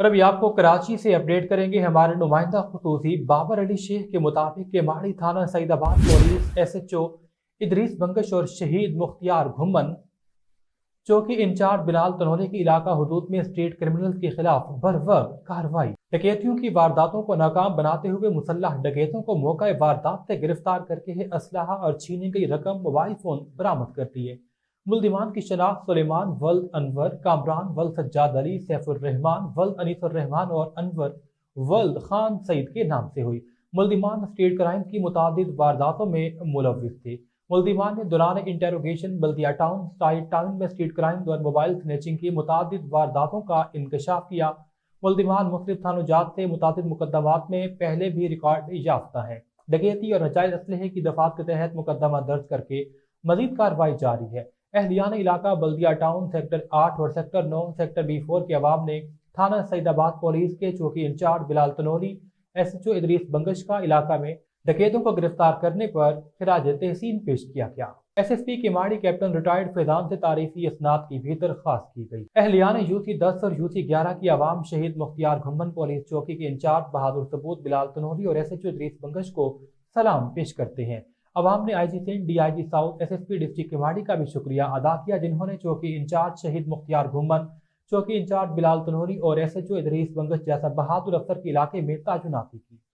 और अभी आपको कराची से अपडेट करेंगे हमारे नुमाइंदा खुसूसी बाबर अली शेख के मुताबिक कि माड़ी थाना सईदाबाद पुलिस SHO इदरीस बंगश और शहीद मुख्तियार घुम्मन चौकी इंचार्ज बिलाल तनोरी की इलाका हदूद में स्ट्रीट क्रिमिनल्स के खिलाफ बर वक्त कार्रवाई। डकैतियों की वारदातों को नाकाम बनाते हुए मुसल्लह डकैतों को मौका वारदात से गिरफ्तार करके असलहा और छीनी गई रकम मोबाइल फोन बरामद कर दिए। मुल्जिमान की शनाख्त सुलेमान वल्द अनवर, कामरान वल्द सज्जाद अली, सैफुर रहमान वल्द अनीसुर रहमान और अनवर वल्द खान सईद के नाम से हुई। मुल्जिमान स्ट्रीट क्राइम की मुतादिद वारदातों में मुलव्विस थे। मुल्जिमान ने दौरान इंटेरोगेशन बल्दिया टाउन स्टाइल टाउन में स्ट्रीट क्राइम और मोबाइल स्नैचिंग की मुतादिद वारदातों का इंकशाफ किया। मुल्जिमान मुख्तलिफ थानों जात से मुतादिद मुकदमात में पहले भी रिकॉर्ड याफ्ता है। डकैती और नाजायज असलहे की दफात के तहत मुकदमा दर्ज करके मजीद कार्रवाई जारी है। अहलियान इलाका बल्दिया टाउन सेक्टर 8 और सेक्टर 9 सेक्टर B4 के अवाम ने थाना सईदाबाद पुलिस के चौकी इंचार्ज बिलाल तनोरी SHO इदरीस बंगश का इलाका में डकैतों को गिरफ्तार करने पर खिराज तहसीन पेश किया गया। SSP के माड़ी कैप्टन रिटायर्ड फैजान से तारीफी इसनाद की भी दरख्वास्त की गई। अहलियान UC 10 और UC 11 की आवाम शहीद मुख्तियार घुम्मन पुलिस चौकी के इंचार्ज बहादुर सबूत बिलाल तनोरी और SHO इदरीस बंगश को सलाम पेश करते हैं। अवाम ने IG Sindh, DIG south, SSP district Keamari का भी शुक्रिया अदा किया, जिन्होंने चौकी इंचार्ज शहीद मुख्तियार घुम्मन, चौकी इंचार्ज बिलाल तनोरी और SHO इदरीस बंगश जैसा बहादुर अफसर के इलाके में ताजुनाती की।